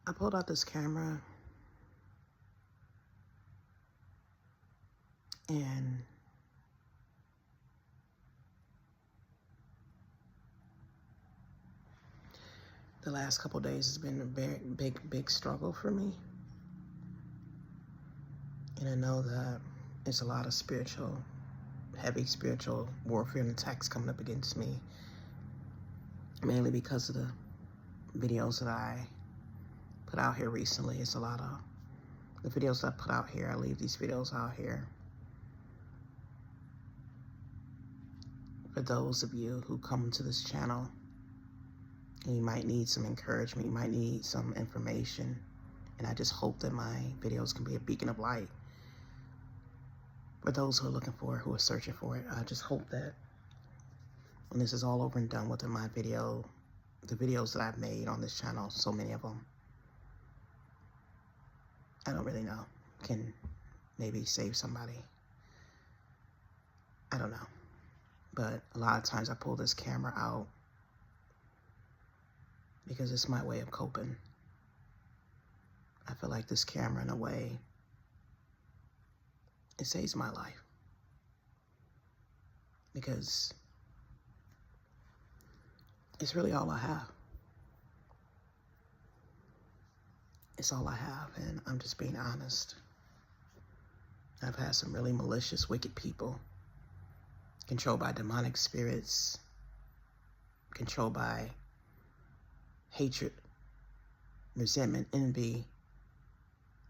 I pulled out this camera and the last couple days has been a very big struggle for me. And I know that there's a lot of heavy spiritual warfare and attacks coming up against me, mainly because of the videos that I put out here recently. It's a lot of the videos that I put out here. I leave these videos out here for those of you who come to this channel and you might need some encouragement, you might need some information, and I just hope that my videos can be a beacon of light for those who are looking for it, who are searching for it. I just hope that when this is all over and done with in my video, the videos that I've made on this channel, so many of them, I don't really know, can maybe save somebody. I don't know. But a lot of times I pull this camera out because it's my way of coping. I feel like this camera, in a way, it saves my life. Because it's really all I have. It's all I have, and I'm just being honest. I've had some really malicious, wicked people, controlled by demonic spirits, controlled by hatred, resentment, envy,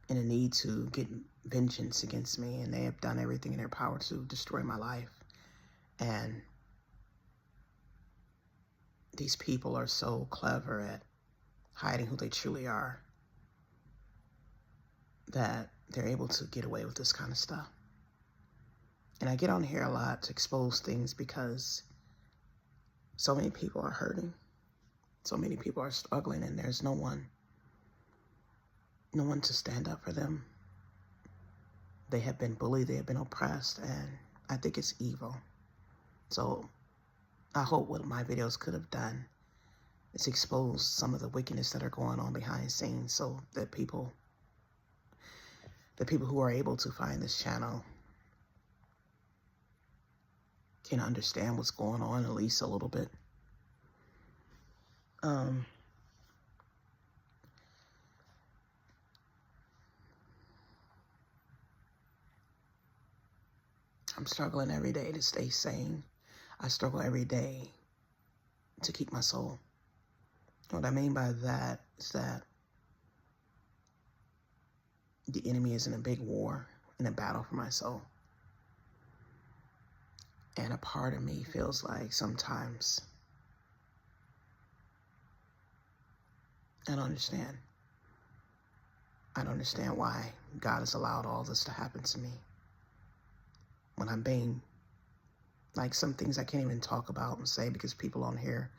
and a need to get vengeance against me, and they have done everything in their power to destroy my life. And these people are so clever at hiding who they truly are that they're able to get away with this kind of stuff. And I get on here a lot to expose things because so many people are hurting. So many people are struggling, and there's no one to stand up for them. They have been bullied, they have been oppressed, and I think it's evil. So I hope what my videos could have done is expose some of the wickedness that are going on behind the scenes, so that the people who are able to find this channel can understand what's going on, at least a little bit. I'm struggling every day to stay sane. I struggle every day to keep my soul. What I mean by that is that the enemy is in a big war, in a battle for my soul. And a part of me feels like sometimes I don't understand. I don't understand why God has allowed all this to happen to me. When I'm being, like, some things I can't even talk about and say because people on here,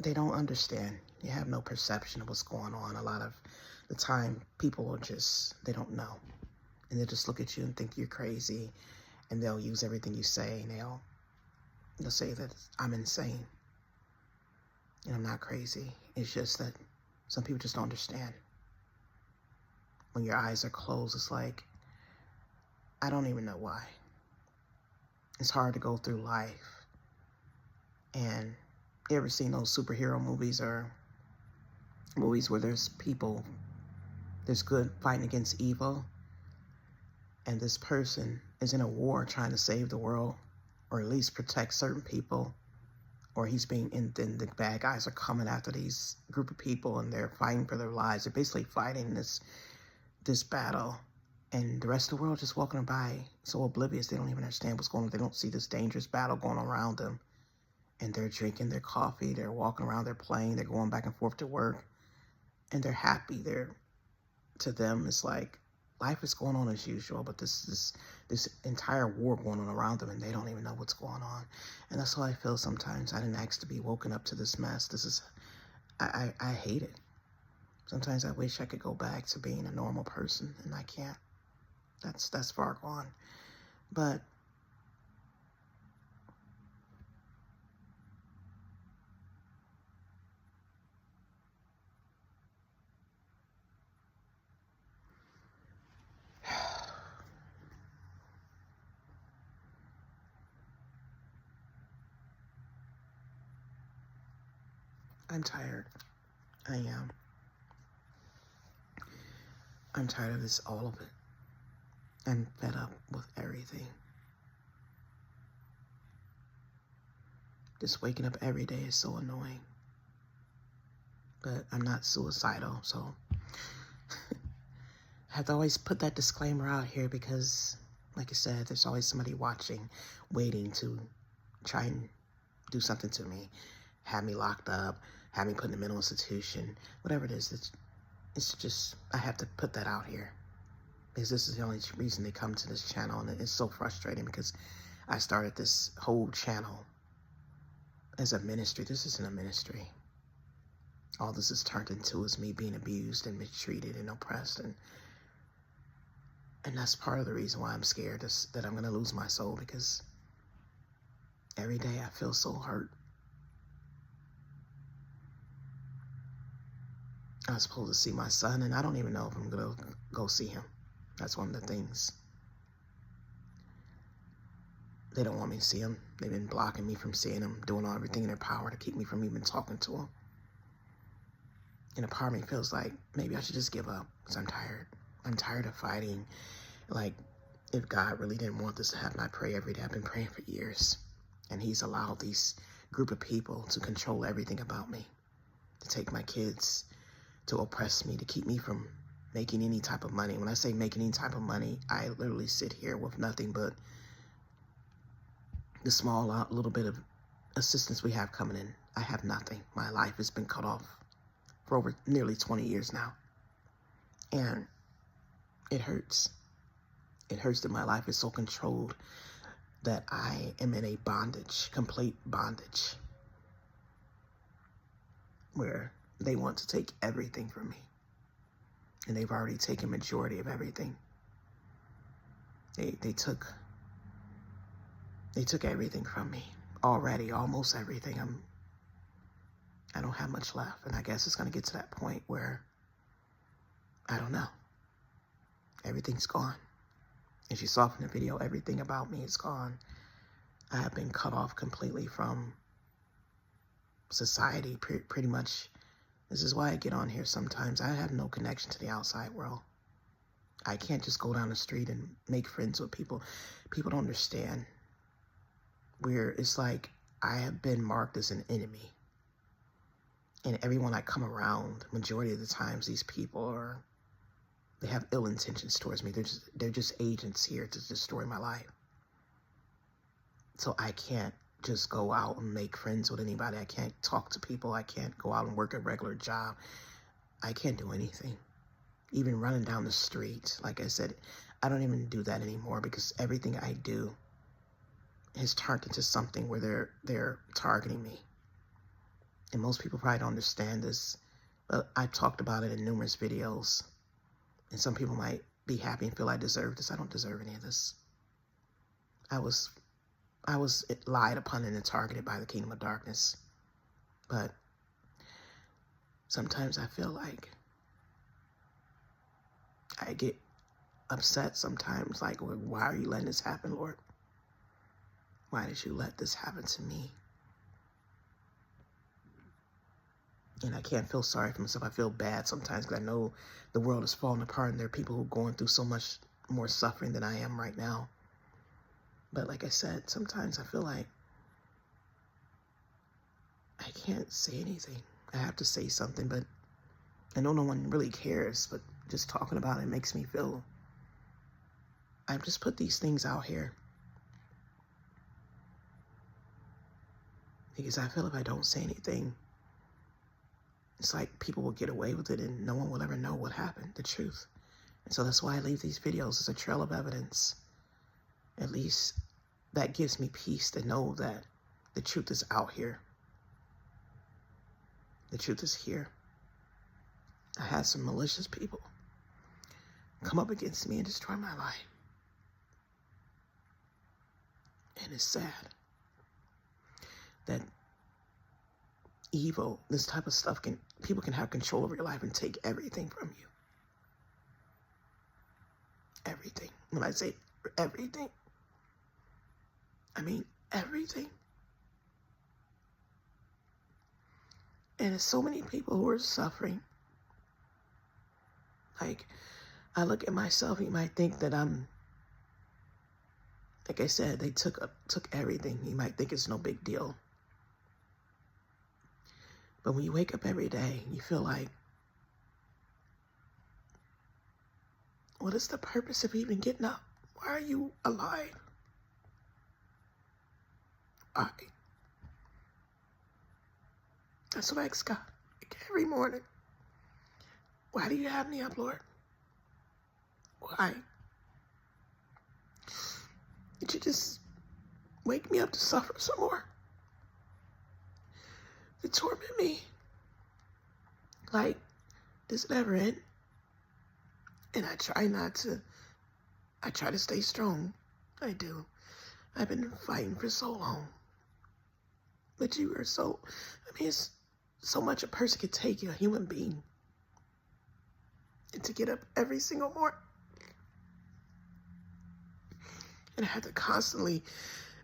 they don't understand. You have no perception of what's going on. A lot of the time, people are just, they don't know. And they'll just look at you and think you're crazy, and they'll use everything you say, and they'll say that I'm insane. And I'm not crazy. It's just that some people just don't understand. When your eyes are closed, it's like, I don't even know why. It's hard to go through life. And you ever seen those superhero movies or movies where there's good fighting against evil, and this person is in a war trying to save the world, or at least protect certain people, or then the bad guys are coming after these group of people and they're fighting for their lives. They're basically fighting this battle, and the rest of the world just walking by so oblivious they don't even understand what's going on. They don't see this dangerous battle going on around them, and they're drinking their coffee, they're walking around, they're playing, they're going back and forth to work, and they're happy. To them, it's like life is going on as usual, but this entire war going on around them, and they don't even know what's going on. And that's how I feel sometimes. I didn't ask to be woken up to this mess. I hate it. Sometimes I wish I could go back to being a normal person, and I can't. That's far gone. But I'm tired. I am. I'm tired of this, all of it. I'm fed up with everything. Just waking up every day is so annoying. But I'm not suicidal, so I have to always put that disclaimer out here because, like I said, there's always somebody watching, waiting to try and do something to me, have me locked up, have me put in a mental institution, whatever it is. It's just, I have to put that out here because this is the only reason they come to this channel, and it's so frustrating because I started this whole channel as a ministry. This isn't a ministry. All this is turned into is me being abused and mistreated and oppressed, and that's part of the reason why I'm scared is that I'm going to lose my soul, because every day I feel so hurt. I was supposed to see my son, and I don't even know if I'm going to go see him. That's one of the things. They don't want me to see him. They've been blocking me from seeing him, doing everything in their power to keep me from even talking to him. And a part of me feels like maybe I should just give up because I'm tired. I'm tired of fighting. Like, if God really didn't want this to happen, I pray every day. I've been praying for years. And he's allowed these group of people to control everything about me, to take my kids, to oppress me, to keep me from making any type of money. When I say making any type of money, I literally sit here with nothing but the small little bit of assistance we have coming in. I have nothing. My life has been cut off for over nearly 20 years now. And it hurts. It hurts that my life is so controlled that I am in a bondage, complete bondage, where they want to take everything from me. And they've already taken majority of everything. They took everything from me already, almost everything. I don't have much left, and I guess it's going to get to that point where I don't know. Everything's gone. As you saw from the video, everything about me is gone. I have been cut off completely from society, pretty much. This is why I get on here sometimes. I have no connection to the outside world. I can't just go down the street and make friends with people. People don't understand. It's like I have been marked as an enemy. And everyone I come around, majority of the times, these people they have ill intentions towards me. They're just agents here to destroy my life. So I can't just go out and make friends with anybody. I can't talk to people. I can't go out and work a regular job. I can't do anything. Even running down the street, like I said, I don't even do that anymore because everything I do has turned into something where they're targeting me. And most people probably don't understand this, but I've talked about it in numerous videos. And some people might be happy and feel I deserve this. I don't deserve any of this. I was lied upon and targeted by the kingdom of darkness. But sometimes I feel like I get upset sometimes, like, well, why are you letting this happen, Lord? Why did you let this happen to me? And I can't feel sorry for myself. I feel bad sometimes because I know the world is falling apart and there are people who are going through so much more suffering than I am right now. But like I said, sometimes I feel like I can't say anything. I have to say something, but I know no one really cares, but just talking about it makes me feel, I've just put these things out here because I feel if I don't say anything, it's like people will get away with it and no one will ever know what happened, the truth. And so that's why I leave these videos as a trail of evidence. At least that gives me peace to know that the truth is out here. The truth is here. I had some malicious people come up against me and destroy my life. And it's sad that evil, this type of stuff, people can have control over your life and take everything from you. Everything. When I say everything, I mean everything. And there's so many people who are suffering. Like, I look at myself, you might think that I'm, like I said, they took everything. You might think it's no big deal. But when you wake up every day, you feel like, what is the purpose of even getting up? Why are you alive? Why? That's what I ask God every morning. Why do you have me up, Lord? Why? Did you just wake me up to suffer some more? To torment me? Like, does it ever end? And I try to stay strong. I do. I've been fighting for so long. But you are so, it's so much a person could take, a human being. And to get up every single morning. And I have to constantly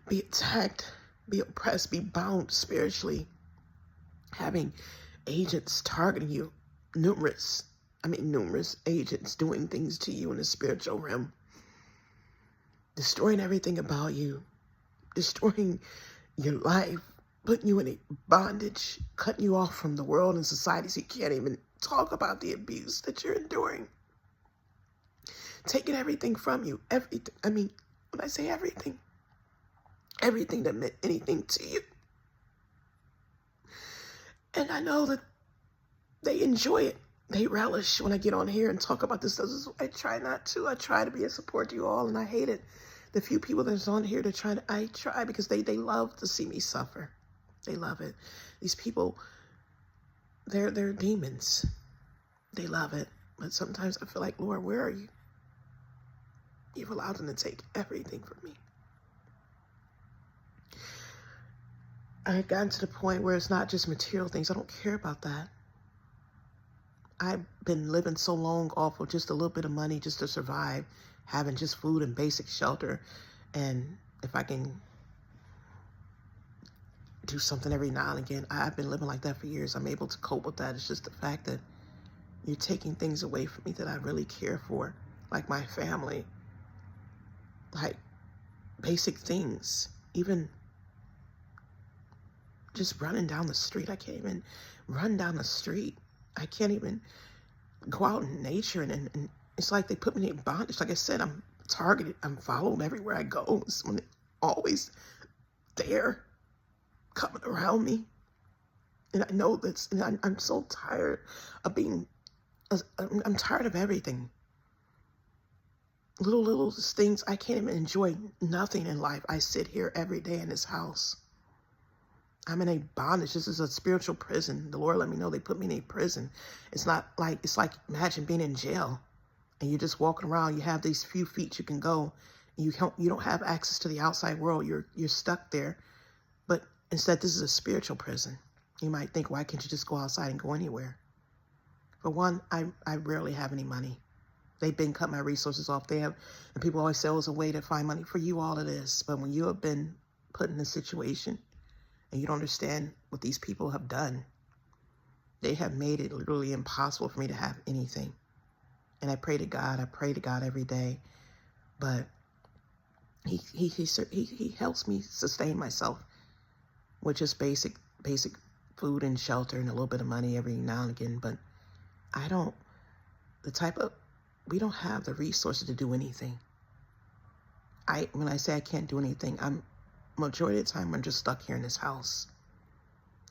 be attacked, be oppressed, be bound spiritually. Having agents targeting you, numerous agents doing things to you in the spiritual realm. Destroying everything about you. Destroying your life. Putting you in a bondage. Cutting you off from the world and society so you can't even talk about the abuse that you're enduring. Taking everything from you. Everything. When I say everything that meant anything to you. And I know that they enjoy it. They relish when I get on here and talk about this. I try not to. I try to be a support to you all, and I hate it. The few people that's on here, I try because they love to see me suffer. They love it. These people, they're demons. They love it. But sometimes I feel like, Lord, where are you? You've allowed them to take everything from me. I had gotten to the point where it's not just material things. I don't care about that. I've been living so long off of just a little bit of money just to survive, having just food and basic shelter. And if I can do something every now and again, I've been living like that for years. I'm able to cope with that. It's just the fact that you're taking things away from me that I really care for, like my family, like basic things, even just running down the street. I can't even run down the street. I can't even go out in nature. And it's like they put me in bondage. Like I said, I'm targeted. I'm followed everywhere I go. Someone always there, coming around me. And I know that's, and I'm so tired of being, I'm tired of everything. Little things. I can't even enjoy nothing in life. I sit here every day in this house. I'm in a bondage. This is a spiritual prison. The Lord let me know they put me in a prison. It's like imagine being in jail and you're just walking around. You have these few feet you can go. And you don't have access to the outside world. You're stuck there. But instead, this is a spiritual prison. You might think, why can't you just go outside and go anywhere? For one, I rarely have any money. They've been cut my resources off. And people always say, oh, it's a way to find money. For you, all it is. But when you have been put in a situation and you don't understand what these people have done, they have made it literally impossible for me to have anything. And I pray to God every day, but he helps me sustain myself with just basic food and shelter and a little bit of money every now and again. But we don't have the resources to do anything. When I say I can't do anything, majority of the time I'm just stuck here in this house.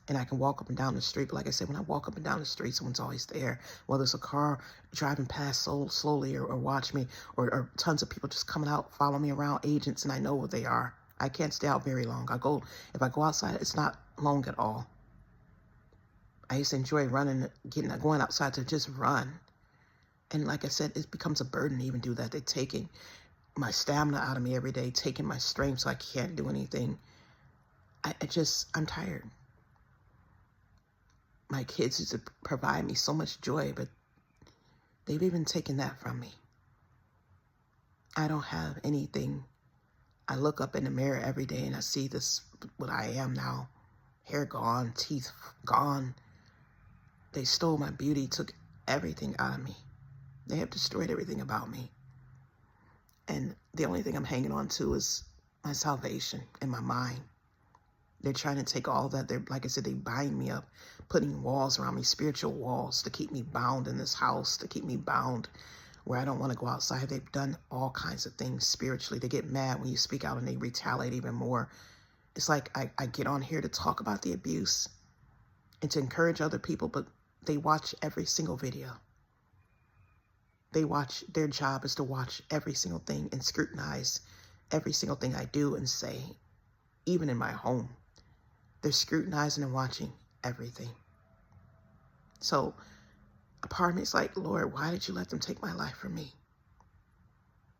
And I can walk up and down the street. But like I said, when I walk up and down the street, someone's always there. Whether it's a car driving past so slowly or watch me, or tons of people just coming out, follow me around, agents, and I know what they are. I can't stay out very long. If I go outside, it's not long at all. I used to enjoy going outside to just run. And like I said, it becomes a burden to even do that. They're taking my stamina out of me every day, taking my strength so I can't do anything. I'm tired. My kids used to provide me so much joy, but they've even taken that from me. I don't have anything. I look up in the mirror every day and I see what I am now. Hair gone, teeth gone, They stole my beauty, took everything out of me. They have destroyed everything about me. And the only thing I'm hanging on to is my salvation and my mind. They're trying to take all that. They're, like I said, they bind me up, putting walls around me, spiritual walls, to keep me bound in this house, to keep me bound where I don't want to go outside. They've done all kinds of things spiritually. They get mad when you speak out and they retaliate even more. It's like I get on here to talk about the abuse and to encourage other people, but they watch every single video. Their job is to watch every single thing and scrutinize every single thing I do and say, even in my home. They're scrutinizing and watching everything. So a part of me is like, Lord, why did you let them take my life from me?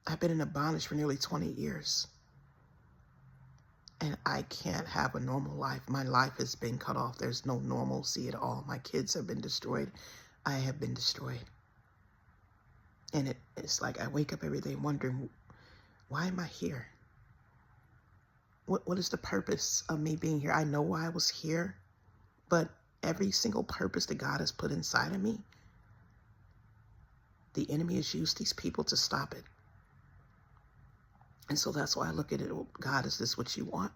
I've been in a bondage for nearly 20 years. And I can't have a normal life. My life has been cut off. There's no normalcy at all. My kids have been destroyed. I have been destroyed. And it's like I wake up every day wondering, why am I here? What is the purpose of me being here? I know why I was here, but every single purpose that God has put inside of me, the enemy has used these people to stop it. And so that's why I look at it, oh, God, is this what you want?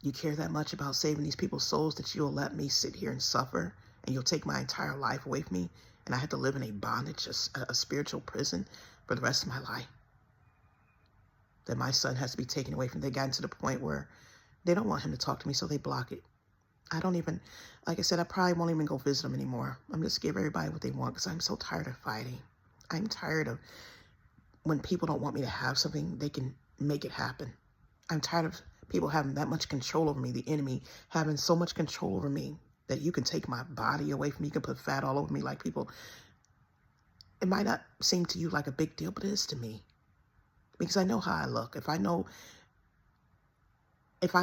You care that much about saving these people's souls that you'll let me sit here and suffer, and you'll take my entire life away from me, and I have to live in a bondage, a spiritual prison for the rest of my life? That my son has to be taken away from. They gotten to the point where they don't want him to talk to me, so they block it. I don't even, like I said, I probably won't even go visit them anymore. I'm just give everybody what they want because I'm so tired of fighting. I'm tired of when people don't want me to have something, they can make it happen. I'm tired of people having that much control over me, the enemy having so much control over me that you can take my body away from me. You can put fat all over me like people. It might not seem to you like a big deal, but it is to me. Because I know how I look. If I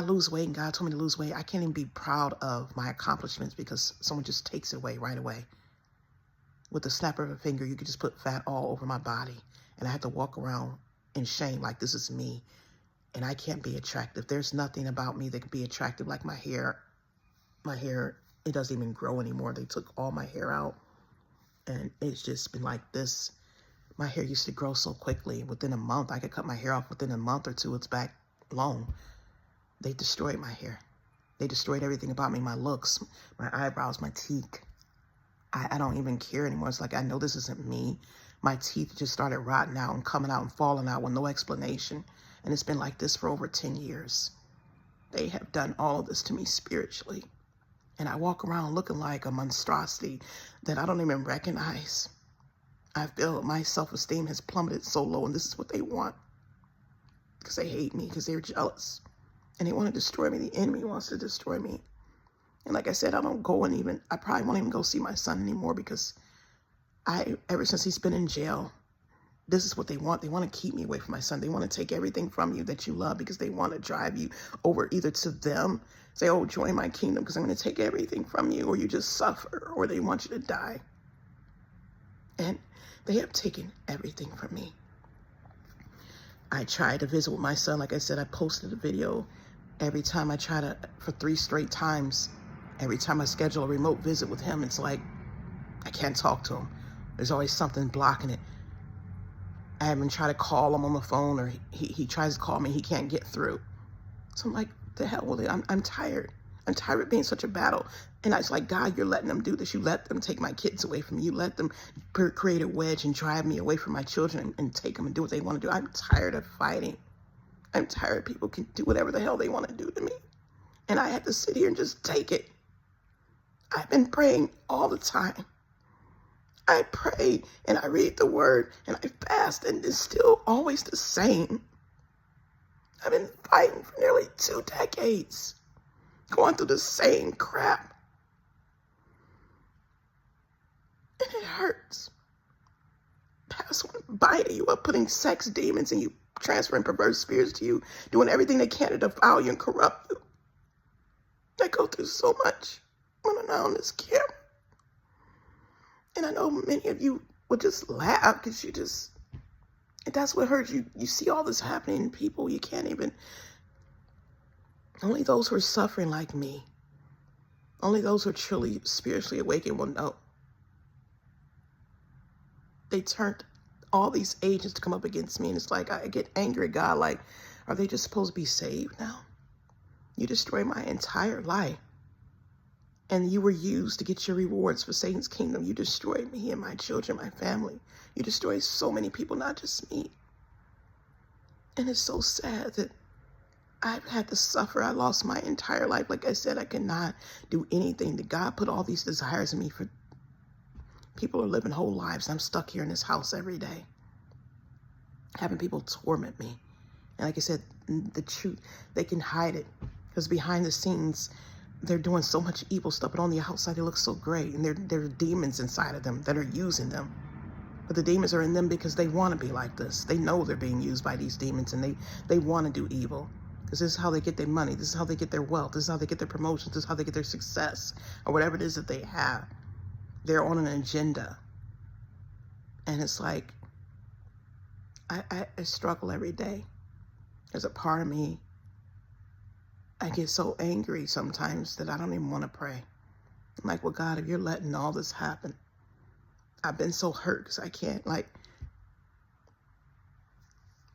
lose weight and God told me to lose weight, I can't even be proud of my accomplishments because someone just takes it away right away. With the snap of a finger, you could just put fat all over my body. And I have to walk around in shame like this is me. And I can't be attractive. There's nothing about me that can be attractive like my hair. My hair, it doesn't even grow anymore. They took all my hair out. And it's just been like this. My hair used to grow so quickly. Within a month, I could cut my hair off. Within a month or two, it's back long. They destroyed my hair. They destroyed everything about me, my looks, my eyebrows, my teeth. I don't even care anymore. It's like, I know this isn't me. My teeth just started rotting out and coming out and falling out with no explanation. And it's been like this for over 10 years. They have done all of this to me spiritually. And I walk around looking like a monstrosity that I don't even recognize. I feel my self-esteem has plummeted so low, and this is what they want. Because they hate me, because they're jealous. And they want to destroy me. The enemy wants to destroy me. And like I said, I probably won't even go see my son anymore because ever since he's been in jail, this is what they want. They want to keep me away from my son. They want to take everything from you that you love because they want to drive you over either to them, say, oh, join my kingdom because I'm going to take everything from you, or you just suffer, or they want you to die. And they have taken everything from me. I tried to visit with my son. Like I said, I posted a video every time I try to, for 3 straight times. Every time I schedule a remote visit with him, it's like I can't talk to him. There's always something blocking it. I haven't tried to call him on the phone, or he tries to call me, he can't get through. So I'm like, the hell with it. I'm tired. I'm tired of being such a battle. And I was like, God, you're letting them do this. You let them take my kids away from me. You let them create a wedge and drive me away from my children and take them and do what they want to do. I'm tired of fighting. I'm tired people can do whatever the hell they want to do to me. And I have to sit here and just take it. I've been praying all the time. I pray and I read the word and I fast, and it's still always the same. I've been fighting for nearly 2 decades, going through the same crap. And it hurts. Past one binding you up, putting sex demons in you, transferring perverse spirits to you, doing everything they can to defile you and corrupt you. I go through so much when I'm not on this camera. And I know many of you would just laugh because and that's what hurts you. You see all this happening in people, you can't even, only those who are suffering like me Only those who are truly spiritually awakened will know. They turned all these agents to come up against me, and it's like I get angry at God, like, are they just supposed to be saved now? You destroyed my entire life, and you were used to get your rewards for Satan's kingdom. You destroyed me and my children, my family. You destroyed so many people, not just me. And it's so sad that I've had to suffer. I lost my entire life. Like I said, I could not do anything. That God put all these desires in me for people are living whole lives. I'm stuck here in this house every day, having people torment me. And like I said, the truth, they can hide it because behind the scenes, they're doing so much evil stuff, but on the outside, they look so great. And there are demons inside of them that are using them. But the demons are in them because they want to be like this. They know they're being used by these demons, and they want to do evil. Because this is how they get their money. This is how they get their wealth. This is how they get their promotions. This is how they get their success, or whatever it is that they have. They're on an agenda. And it's like, I struggle every day. There's a part of me, I get so angry sometimes that I don't even want to pray. I'm like, well, God, if you're letting all this happen, I've been so hurt because I can't, like,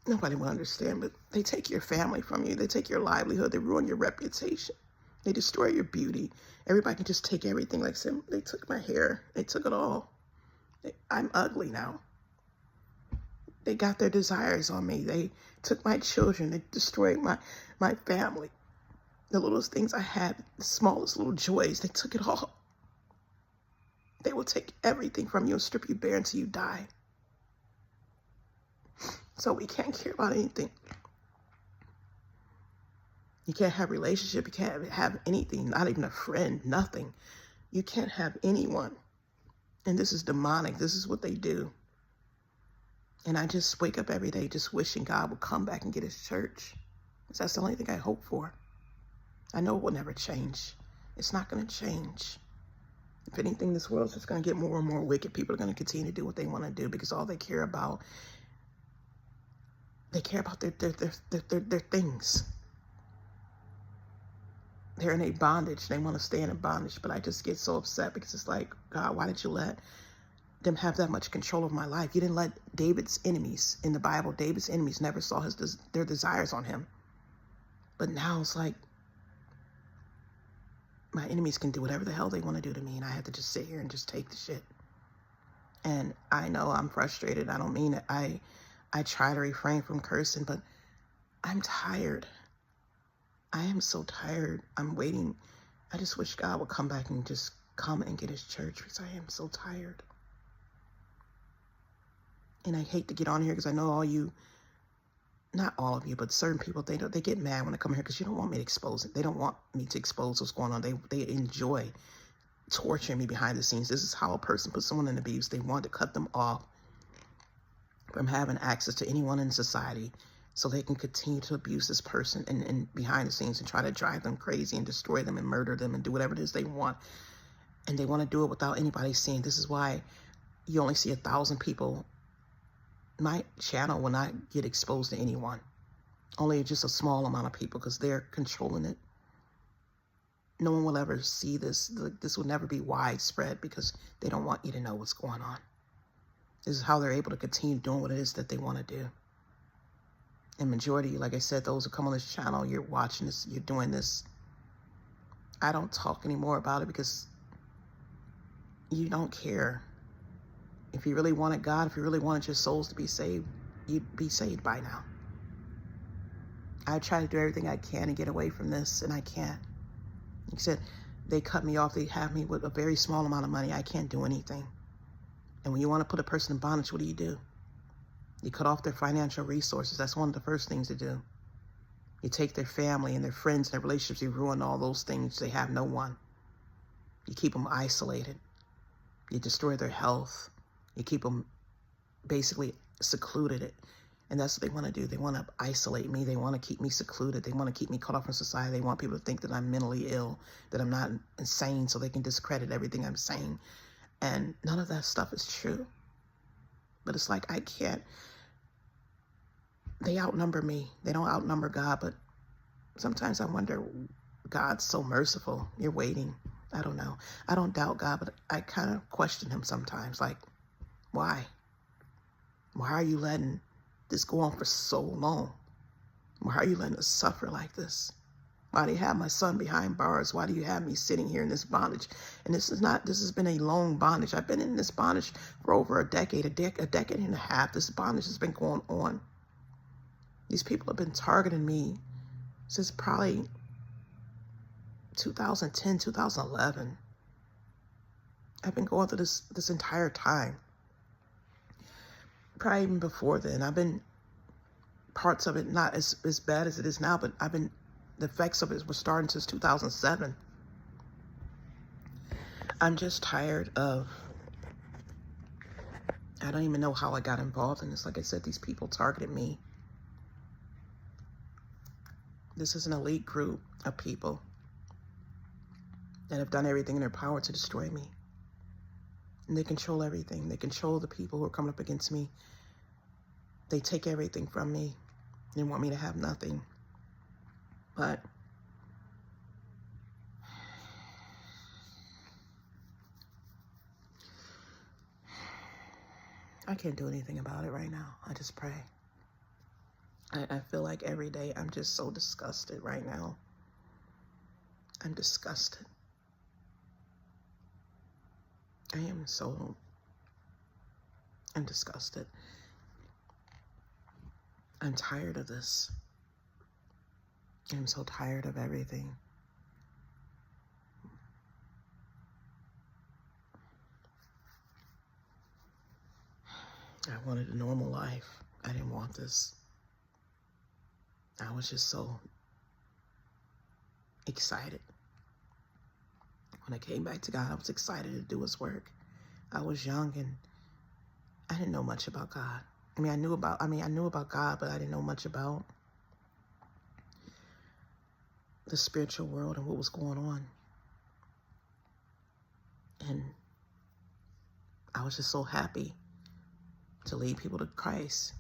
nobody will understand, but they take your family from you. They take your livelihood. They ruin your reputation. They destroy your beauty. Everybody can just take everything. Like I said, they took my hair. They took it all. I'm ugly now. They got their desires on me. They took my children. They destroyed my family. The littlest things I had, the smallest little joys, they took it all. They will take everything from you and strip you bare until you die. So we can't care about anything. You can't have a relationship. You can't have anything, not even a friend, nothing. You can't have anyone. And this is demonic. This is what they do. And I just wake up every day just wishing God would come back and get his church. Because that's the only thing I hope for. I know it will never change. It's not going to change. If anything, this world's just going to get more and more wicked. People are going to continue to do what they want to do because all they care about, their things. They're in a bondage. They want to stay in a bondage. But I just get so upset because it's like, God, why did you let them have that much control of my life? You didn't let David's enemies in the Bible. David's enemies never saw their desires on him. But now it's like, my enemies can do whatever the hell they want to do to me, and I have to just sit here and just take the shit. And I know I'm frustrated. I don't mean it. I try to refrain from cursing, but I'm tired. I am so tired. I'm waiting. I just wish God would come back and just come and get his church because I am so tired. And I hate to get on here because I know all you, not all of you, but certain people, they get mad when I come here because you don't want me to expose it. They don't want me to expose what's going on. They enjoy torturing me behind the scenes. This is how a person puts someone in abuse. They want to cut them off from having access to anyone in society so they can continue to abuse this person and behind the scenes and try to drive them crazy and destroy them and murder them and do whatever it is they want. And they want to do it without anybody seeing. This is why you only see 1,000 people. My channel will not get exposed to anyone. Only just a small amount of people because they're controlling it. No one will ever see this. This will never be widespread because they don't want you to know what's going on. This is how they're able to continue doing what it is that they want to do. And majority, like I said, those who come on this channel, you're watching this, you're doing this. I don't talk anymore about it because you don't care. If you really wanted God, if you really wanted your souls to be saved, you'd be saved by now. I try to do everything I can to get away from this, and I can't. Like I said, they cut me off. They have me with a very small amount of money. I can't do anything. And when you want to put a person in bondage, what do? You cut off their financial resources. That's one of the first things to do. You take their family and their friends and their relationships. You ruin all those things. They have no one. You keep them isolated. You destroy their health. You keep them basically secluded. And that's what they want to do. They want to isolate me. They want to keep me secluded. They want to keep me cut off from society. They want people to think that I'm mentally ill, that I'm not insane, so they can discredit everything I'm saying. And none of that stuff is true. But it's like, I can't. They outnumber me. They don't outnumber God, but sometimes I wonder, God's so merciful. You're waiting. I don't know. I don't doubt God, but I kind of question him sometimes. Like, why? Why are you letting this go on for so long? Why are you letting us suffer like this? Why do you have my son behind bars? Why do you have me sitting here in this bondage? And this has been a long bondage. I've been in this bondage for over a decade and a half. This bondage has been going on. These people have been targeting me since probably 2010, 2011. I've been going through this entire time. Probably even before then. I've been parts of it, not as bad as it is now, but the effects of it were starting since 2007. I'm just tired of, I don't even know how I got involved in this. Like I said, these people targeted me. This is an elite group of people that have done everything in their power to destroy me. And they control everything. They control the people who are coming up against me. They take everything from me. They want me to have nothing. But I can't do anything about it right now. I just pray. I feel like every day I'm just so disgusted right now. I'm disgusted. I'm disgusted. I'm tired of this. I'm so tired of everything. I wanted a normal life. I didn't want this. I was just so excited. When I came back to God, I was excited to do his work. I was young and I didn't know much about God. I knew about God, but I didn't know much about the spiritual world and what was going on. And I was just so happy to lead people to Christ.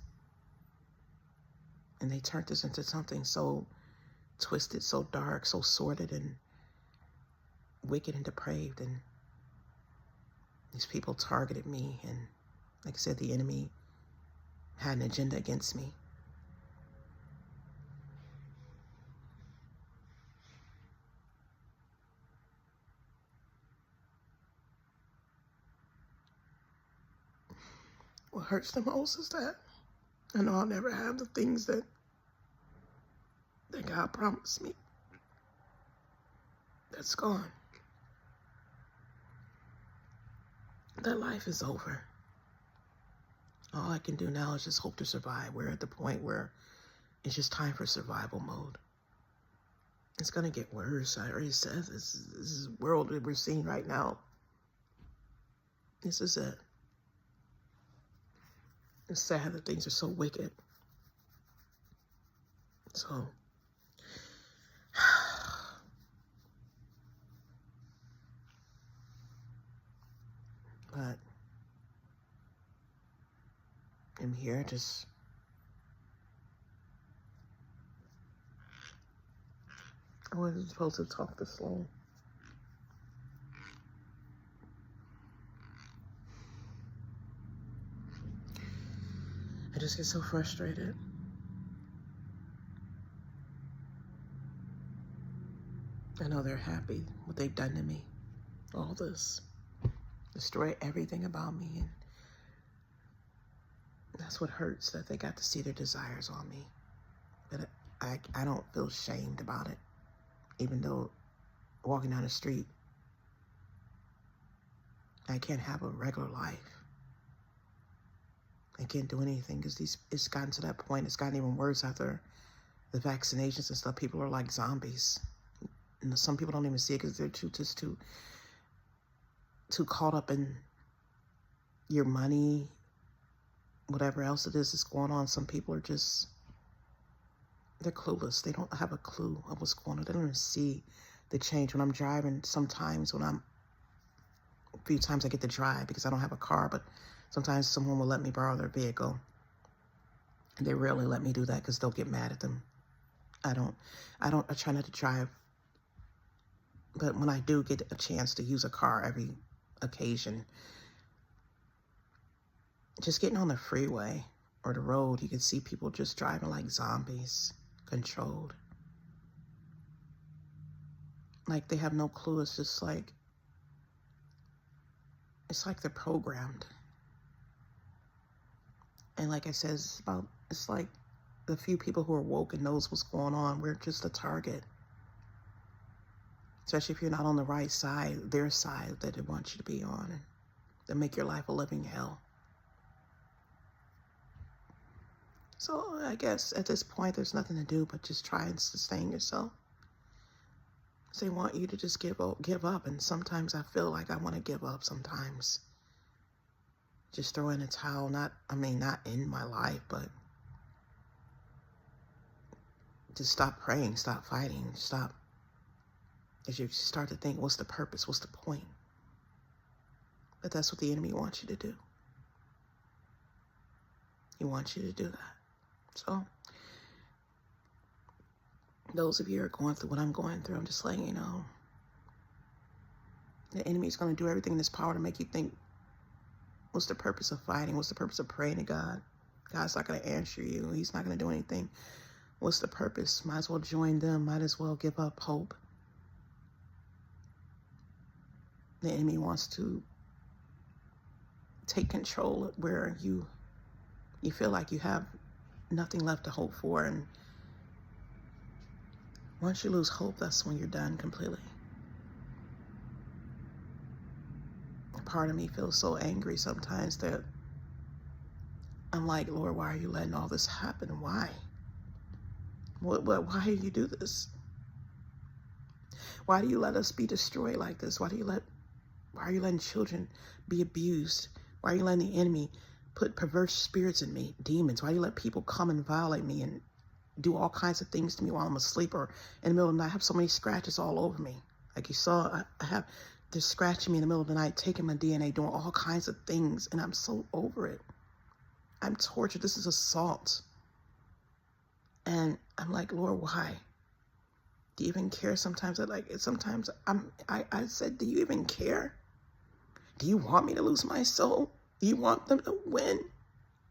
And they turned this into something so twisted, so dark, so sordid and wicked and depraved. And these people targeted me. And like I said, the enemy had an agenda against me. What hurts the most is that I know I'll never have the things that God promised me. That's gone. That life is over. All I can do now is just hope to survive. We're at the point where it's just time for survival mode. It's going to get worse. I already said this is the world that we're seeing right now. This is it. It's sad that things are so wicked. So, but I'm here just I wasn't supposed to talk this slow. I just get so frustrated. I know they're happy what they've done to me. All this. Destroy everything about me. And that's what hurts, that they got to see their desires on me. But I don't feel shamed about it. Even though walking down the street, I can't have a regular life. I can't do anything because it's gotten to that point. It's gotten even worse after the vaccinations and stuff. People are like zombies. And some people don't even see it because they're too caught up in your money, whatever else it is that's going on. Some people are just, they're clueless. They don't have a clue of what's going on. They don't even see the change. When I'm driving, sometimes a few times I get to drive because I don't have a car, but sometimes someone will let me borrow their vehicle. And they rarely let me do that because they'll get mad at them. I try not to drive But when I do get a chance to use a car every occasion, just getting on the freeway or the road, you can see people just driving like zombies, controlled. Like they have no clue. It's just like, it's like they're programmed. And like I said, it's like the few people who are woke and knows what's going on, we're just a target. Especially if you're not on the right side, their side that they want you to be on, and they make your life a living hell. So I guess at this point, there's nothing to do but just try and sustain yourself. They want you to just give up. And sometimes I feel like I want to give up sometimes. Just throw in a towel, not in my life, but just stop praying, stop fighting, stop. As you start to think, what's the purpose? What's the point? But that's what the enemy wants you to do. He wants you to do that. So, those of you who are going through what I'm going through, I'm just letting you know. The enemy's going to do everything in his power to make you think, what's the purpose of fighting? What's the purpose of praying to God? God's not going to answer you. He's not going to do anything. What's the purpose? Might as well join them. Might as well give up hope. The enemy wants to take control where you feel like you have nothing left to hope for. And once you lose hope, that's when you're done completely. A part of me feels so angry sometimes that I'm like, Lord, why are you letting all this happen? Why? Why do you do this? Why do you let us be destroyed like this? Why are you letting children be abused? Why are you letting the enemy put perverse spirits in me, demons? Why do you let people come and violate me and do all kinds of things to me while I'm asleep or in the middle of the night? I have so many scratches all over me. Like you saw, they're scratching me in the middle of the night, taking my DNA, doing all kinds of things, and I'm so over it. I'm tortured. This is assault. And I'm like, Lord, why? Do you even care? Sometimes I said, do you even care? Do you want me to lose my soul? Do you want them to win?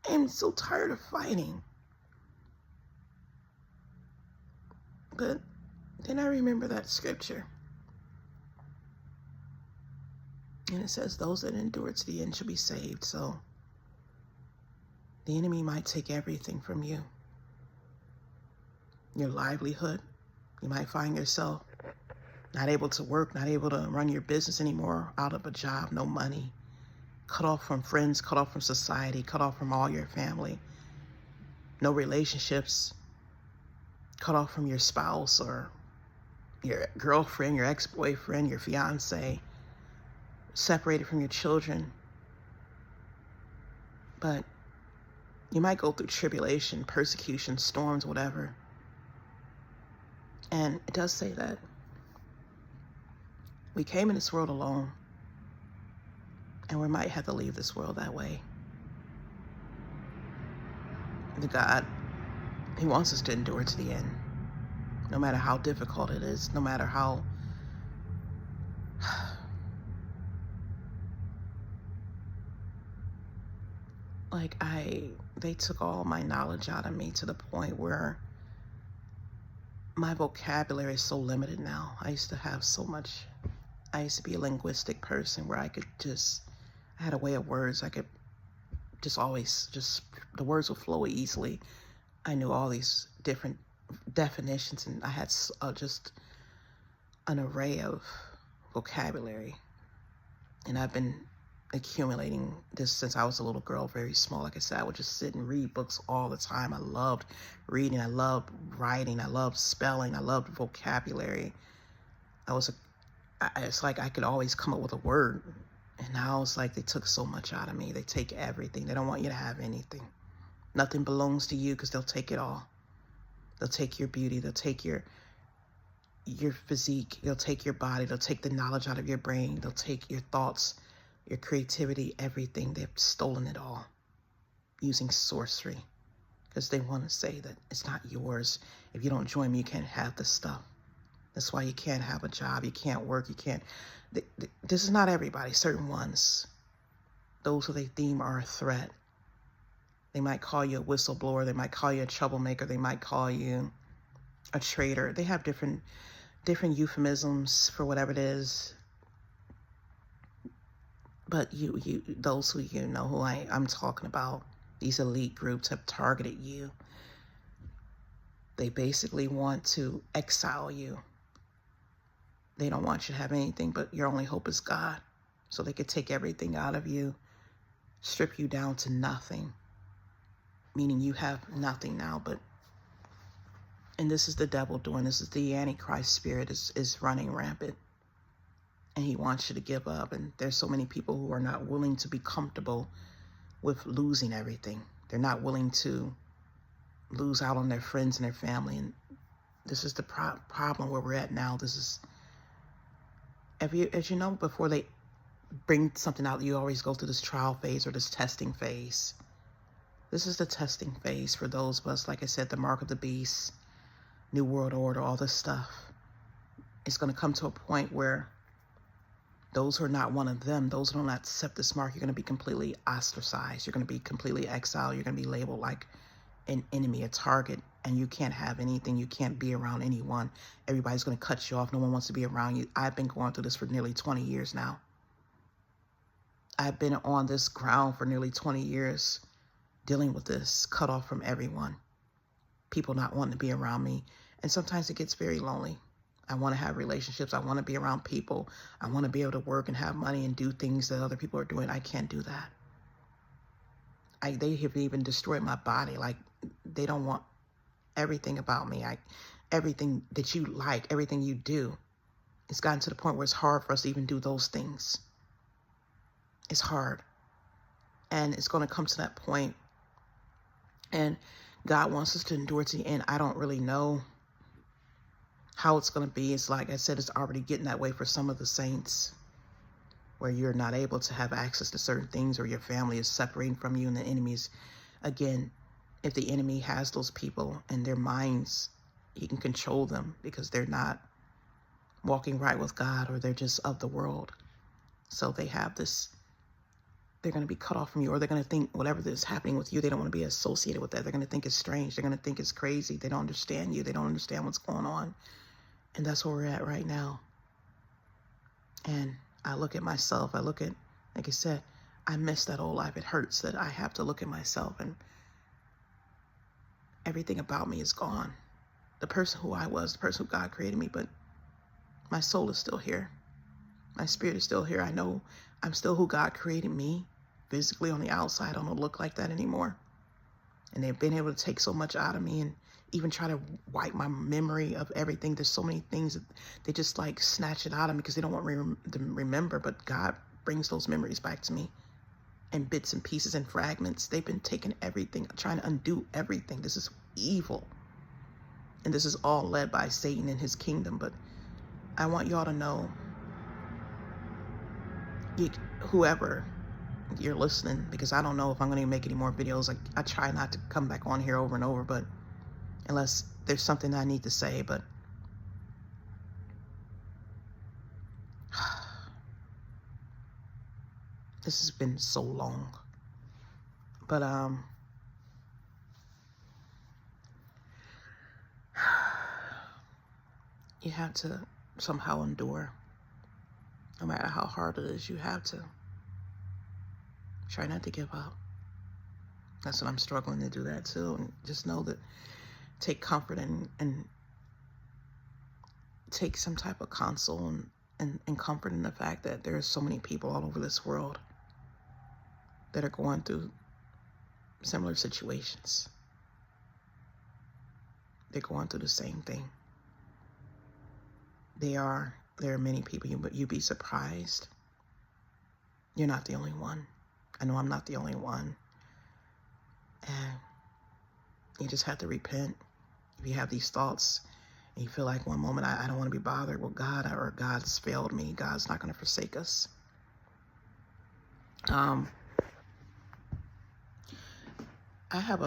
I'm so tired of fighting. But then I remember that scripture. And it says, those that endure to the end shall be saved. So the enemy might take everything from you. Your livelihood. You might find yourself not able to work, not able to run your business anymore, out of a job, no money, cut off from friends, cut off from society, cut off from all your family, no relationships, cut off from your spouse or your girlfriend, your ex-boyfriend, your fiance, separated from your children. But you might go through tribulation, persecution, storms, whatever. And it does say that we came in this world alone, and we might have to leave this world that way. The God, He wants us to endure to the end, no matter how difficult it is, no matter how they took all my knowledge out of me to the point where my vocabulary is so limited now. I used to have so much. I used to be a linguistic person where I had a way of words. I could the words would flow easily. I knew all these different definitions, and I had just an array of vocabulary. And I've been accumulating this since I was a little girl, very small. Like I said, I would just sit and read books all the time. I loved reading. I loved writing. I loved spelling. I loved vocabulary. It's like I could always come up with a word. And now it's like they took so much out of me. They take everything. They don't want you to have anything. Nothing belongs to you because they'll take it all. They'll take your beauty. They'll take your physique. They'll take your body. They'll take the knowledge out of your brain. They'll take your thoughts, your creativity, everything. They've stolen it all using sorcery because they want to say that it's not yours. If you don't join me, you can't have the stuff. That's why you can't have a job. You can't work. You can't. This is not everybody. Certain ones. Those who they deem are a threat. They might call you a whistleblower. They might call you a troublemaker. They might call you a traitor. They have different euphemisms for whatever it is. But those who you know who I'm talking about, these elite groups have targeted you. They basically want to exile you. They don't want you to have anything, but your only hope is God. So they could take everything out of you, strip you down to nothing, meaning you have nothing now. And this is the devil doing this. Is the Antichrist spirit is running rampant. And he wants you to give up. And there's so many people who are not willing to be comfortable with losing everything. They're not willing to lose out on their friends and their family. And this is the problem where we're at now. This is, as you know, before they bring something out, you always go through this trial phase or this testing phase. This is the testing phase for those of us, like I said, the mark of the beast, New World Order, all this stuff. It's going to come to a point where those who are not one of them, those who do not accept this mark, you're going to be completely ostracized. You're going to be completely exiled. You're going to be labeled like an enemy, a target, and you can't have anything. You can't be around anyone. Everybody's going to cut you off. No one wants to be around you. I've been going through this for nearly 20 years now. I've been on this ground for nearly 20 years dealing with this, cut off from everyone, people not wanting to be around me. And sometimes it gets very lonely. I want to have relationships. I want to be around people. I want to be able to work and have money and do things that other people are doing. I can't do that. They have even destroyed my body. Like, they don't want everything about me. Everything that you like, everything you do. It's gotten to the point where it's hard for us to even do those things. It's hard. And it's going to come to that point. And God wants us to endure to the end. I don't really know how it's going to be. It's like I said, it's already getting that way for some of the saints, where you're not able to have access to certain things, or your family is separating from you, and the enemies, again, if the enemy has those people in their minds, he can control them because they're not walking right with God, or they're just of the world. So they have this, they're going to be cut off from you, or they're going to think whatever is happening with you, they don't want to be associated with that. They're going to think it's strange. They're going to think it's crazy. They don't understand you. They don't understand what's going on. And that's where we're at right now. And I look at myself. I look at, like I said, I miss that old life. It hurts that I have to look at myself and everything about me is gone. The person who I was, the person who God created me, but my soul is still here. My spirit is still here. I know I'm still who God created me. Physically on the outside, I don't look like that anymore. And they've been able to take so much out of me and even try to wipe my memory of everything. There's so many things that they just like snatch it out of me because they don't want me to remember. But God brings those memories back to me in bits and pieces and fragments. They've been taking everything, trying to undo everything. This is evil. And this is all led by Satan and his kingdom. But I want y'all to know, whoever you're listening, because I don't know if I'm going to make any more videos. I try not to come back on here over and over, but unless there's something I need to say. But this has been so long. But you have to somehow endure. No matter how hard it is, you have to try not to give up. That's what I'm struggling to do, that too. And just know that, take comfort and take some type of console and comfort in the fact that there are so many people all over this world that are going through similar situations. They're going through the same thing. There are many people, but you'd be surprised. You're not the only one. I know I'm not the only one. And you just have to repent. If you have these thoughts and you feel like one moment, I don't want to be bothered with God, or God's failed me, God's not going to forsake us. I have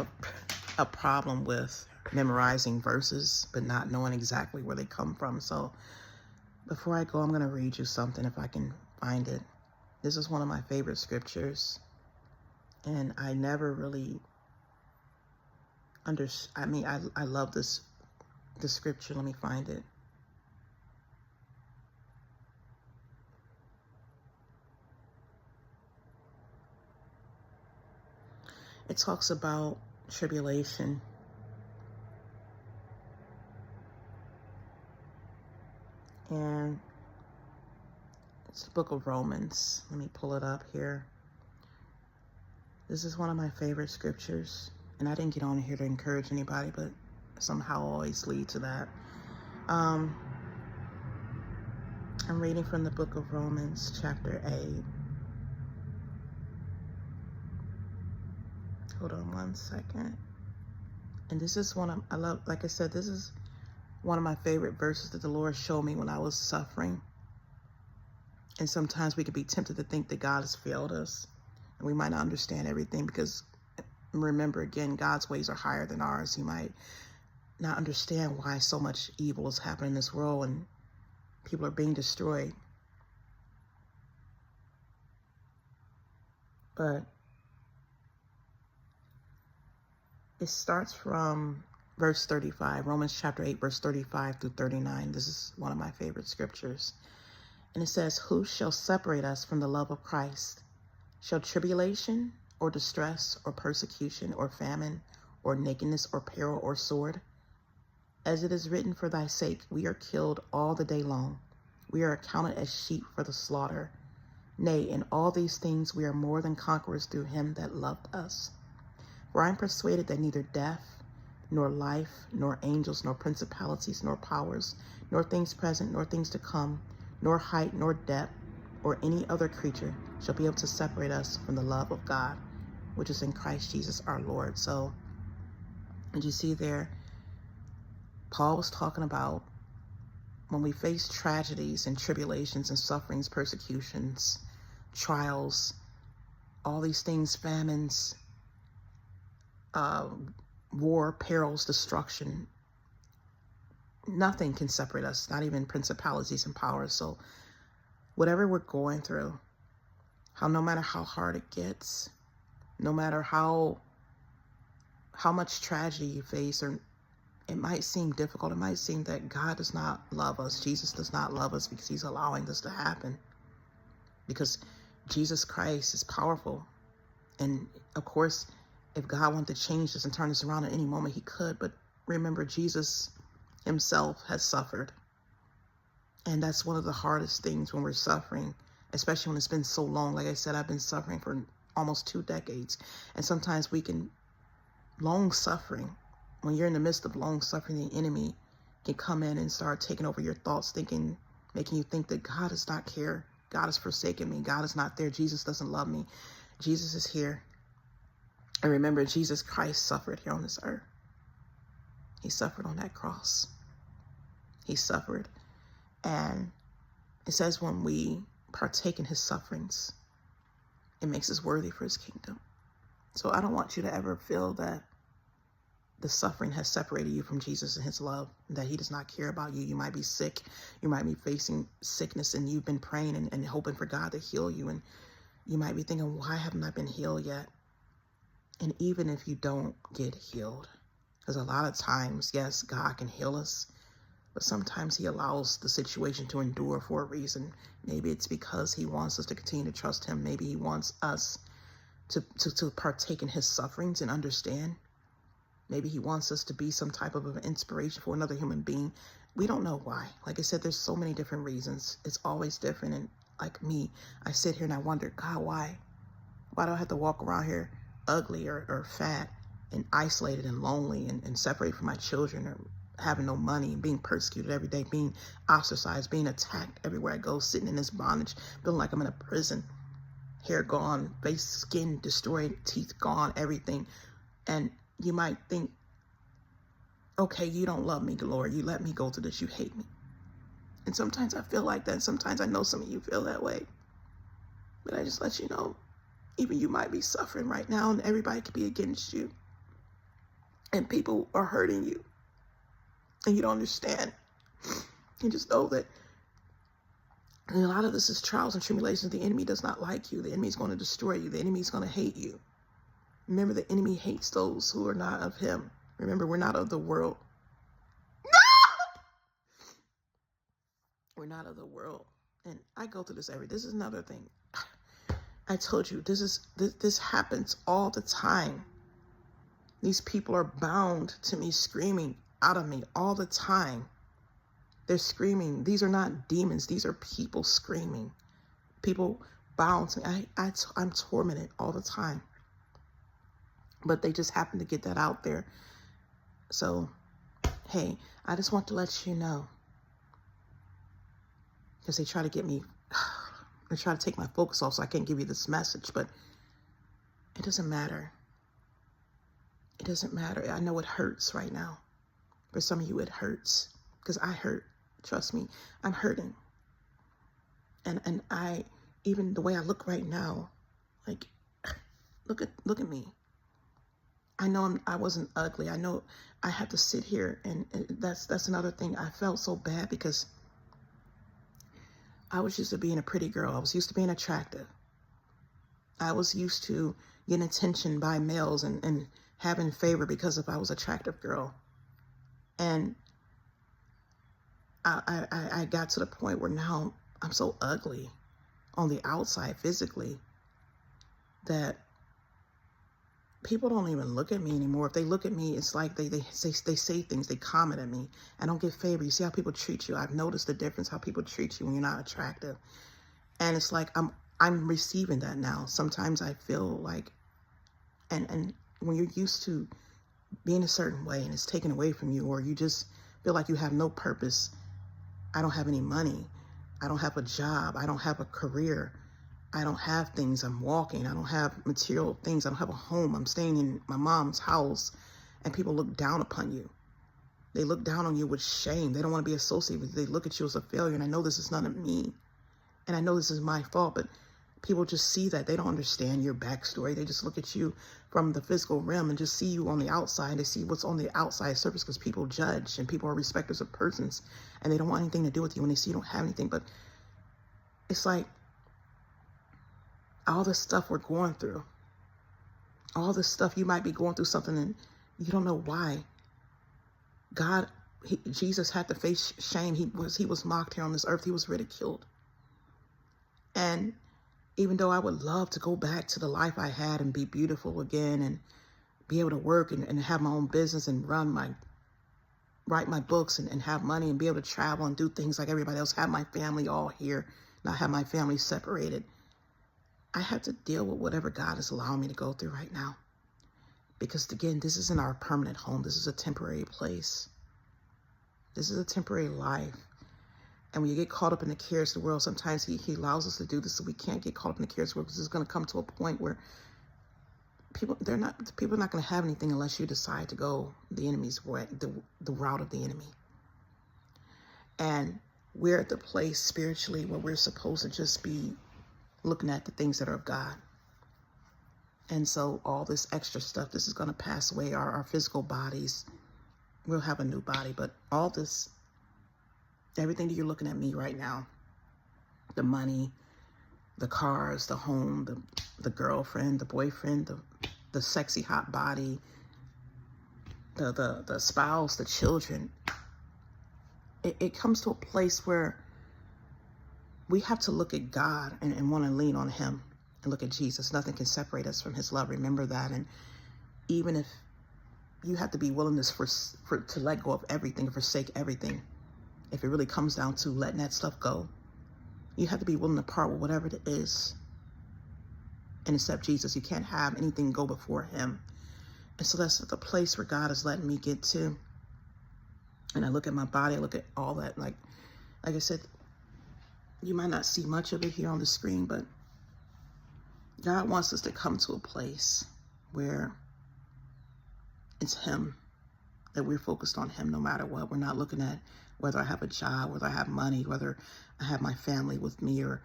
a problem with memorizing verses, but not knowing exactly where they come from. So before I go, I'm going to read you something if I can find it. This is one of my favorite scriptures. And I never really I love this scripture. Let me find it. It talks about tribulation. And it's the book of Romans. Let me pull it up here. This is one of my favorite scriptures. And I didn't get on here to encourage anybody, but somehow always lead to that. I'm reading from the book of Romans, chapter 8. Hold on one second. And this is like I said, this is one of my favorite verses that the Lord showed me when I was suffering. And sometimes we could be tempted to think that God has failed us. And we might not understand everything because, remember, again, God's ways are higher than ours. You might not understand why so much evil is happening in this world and people are being destroyed. But it starts from verse 35, Romans chapter 8, verse 35 through 39. This is one of my favorite scriptures. And it says, "Who shall separate us from the love of Christ? Shall tribulation or distress or persecution or famine or nakedness or peril or sword? As it is written, for thy sake we are killed all the day long. We are accounted as sheep for the slaughter. Nay, in all these things we are more than conquerors through him that loved us. For I am persuaded that neither death, nor life, nor angels, nor principalities, nor powers, nor things present, nor things to come, nor height, nor depth, or any other creature shall be able to separate us from the love of God, which is in Christ Jesus our Lord." So, did you see there, Paul was talking about when we face tragedies and tribulations and sufferings, persecutions, trials, all these things, famines, war, perils, destruction, nothing can separate us, not even principalities and powers. So whatever we're going through, no matter how hard it gets, no matter how much tragedy you face, or it might seem difficult, it might seem that God does not love us, Jesus does not love us because he's allowing this to happen. Because Jesus Christ is powerful. And of course, if God wanted to change this and turn this around at any moment, he could. But remember, Jesus himself has suffered. And that's one of the hardest things when we're suffering, especially when it's been so long. Like I said, I've been suffering for almost 2 decades. And sometimes long suffering, when you're in the midst of long suffering, the enemy can come in and start taking over your thoughts, making you think that God does not care. God has forsaken me. God is not there. Jesus doesn't love me. Jesus is here. And remember, Jesus Christ suffered here on this earth. He suffered on that cross. He suffered. And it says when we partake in his sufferings, it makes us worthy for his kingdom. So I don't want you to ever feel that the suffering has separated you from Jesus and his love, that he does not care about you. You might be sick. You might be facing sickness, and you've been praying and hoping for God to heal you. And you might be thinking, why haven't I been healed yet? And even if you don't get healed, because a lot of times, yes, God can heal us, but sometimes he allows the situation to endure for a reason. Maybe it's because he wants us to continue to trust him. Maybe he wants us to partake in his sufferings and understand. Maybe he wants us to be some type of an inspiration for another human being. We don't know why. Like I said, there's so many different reasons. It's always different. And like me, I sit here and I wonder, God, why? Why do I have to walk around here ugly or fat and isolated and lonely and separated from my children, or having no money and being persecuted every day, being ostracized, being attacked everywhere I go, sitting in this bondage, feeling like I'm in a prison, hair gone, face, skin destroyed, teeth gone, everything. And you might think, okay, you don't love me, Lord. You let me go through this. You hate me. And sometimes I feel like that. Sometimes I know some of you feel that way. But I just let you know, even you might be suffering right now, and everybody could be against you. and people are hurting you and you don't understand. You just know that a lot of this is trials and tribulations. The enemy does not like you. The enemy is going to destroy you. The enemy is going to hate you. Remember, the enemy hates those who are not of him. Remember, we're not of the world. We're not of the world. And I go through this this is another thing. I told you, this happens all the time. These people are bound to me, screaming out of me all the time. They're screaming. These are not demons. These are people screaming. People bound to me. I'm tormented all the time. But they just happen to get that out there. So, hey, I just want to let you know. Because they try to get me, they try to take my focus off so I can't give you this message. But it doesn't matter. It doesn't matter. I know it hurts right now. For some of you, it hurts. Because I hurt. Trust me, I'm hurting. And I, even the way I look right now, like, look at me. I know I wasn't ugly. I know I had to sit here, and that's another thing. I felt so bad because I was used to being a pretty girl. I was used to being attractive. I was used to getting attention by males and having favor because I was an attractive girl. And I got to the point where now I'm so ugly on the outside physically that people don't even look at me anymore. If they look at me, it's like they say things, they comment at me. I don't get favor. You see how people treat you. I've noticed the difference how people treat you when you're not attractive. And it's like I'm receiving that now. Sometimes I feel like, and when you're used to being a certain way and it's taken away from you, or you just feel like you have no purpose. I don't have any money. I don't have a job. I don't have a career. I don't have things. I'm walking. I don't have material things. I don't have a home. I'm staying in my mom's house, and people look down upon you. They look down on you with shame. They don't want to be associated with you. They look at you as a failure. And I know this is none of me. And I know this is my fault, but people just see that. They don't understand your backstory. They just look at you from the physical realm and just see you on the outside. They see what's on the outside surface because people judge and people are respecters of persons and they don't want anything to do with you when they see you don't have anything. But it's like all this stuff we're going through, all this stuff, you might be going through something and you don't know why. Jesus had to face shame. He was mocked here on this earth. He was ridiculed. And even though I would love to go back to the life I had and be beautiful again and be able to work and have my own business and write my books and have money and be able to travel and do things like everybody else, have my family all here, not have my family separated. I have to deal with whatever God is allowing me to go through right now. Because again, this isn't our permanent home. This is a temporary place. This is a temporary life. And when you get caught up in the cares of the world, sometimes he allows us to do this so we can't get caught up in the cares of the world, because it's going to come to a point where people are not going to have anything unless you decide to go the enemy's way, the route of the enemy. And we're at the place spiritually where we're supposed to just be looking at the things that are of God. And so all this extra stuff, this is going to pass away. Our physical bodies, we'll have a new body, but all this, everything that you're looking at me right now, the money, the cars, the home, the girlfriend, the boyfriend, the sexy hot body, the spouse, the children, it comes to a place where we have to look at God and want to lean on him and look at Jesus. Nothing can separate us from his love. Remember that. And even if you have to be willing to let go of everything, forsake everything, if it really comes down to letting that stuff go, you have to be willing to part with whatever it is and accept Jesus. You can't have anything go before him. And so that's the place where God is letting me get to. And I look at my body, I look at all that. Like I said, you might not see much of it here on the screen, but God wants us to come to a place where it's him, that we're focused on him no matter what. We're not looking at whether I have a job, whether I have money, whether I have my family with me, or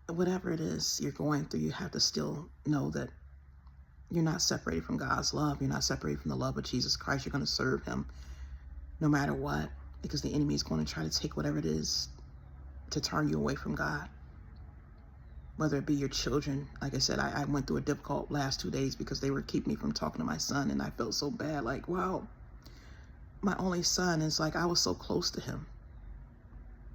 whatever it is you're going through. You have to still know that You're not separated from God's love. You're not separated from the love of Jesus Christ. You're going to serve him no matter what, because the enemy is going to try to take whatever it is to turn you away from God. Whether it be your children. Like I said, I went through a difficult last 2 days because they were keeping me from talking to my son, and I felt so bad. Like, wow, my only son is like, I was so close to him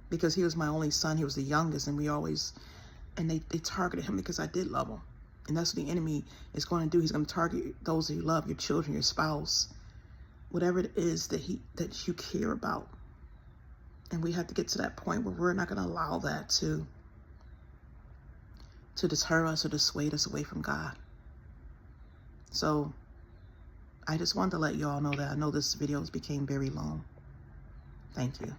because he was my only son. He was the youngest, and they targeted him because I did love him. And that's what the enemy is going to do. He's going to target those that you love, your children, your spouse, whatever it is that you care about. And we have to get to that point where we're not going to allow that to deter us or dissuade us away from God. So I just wanted to let you all know that. I know this video became very long. Thank you.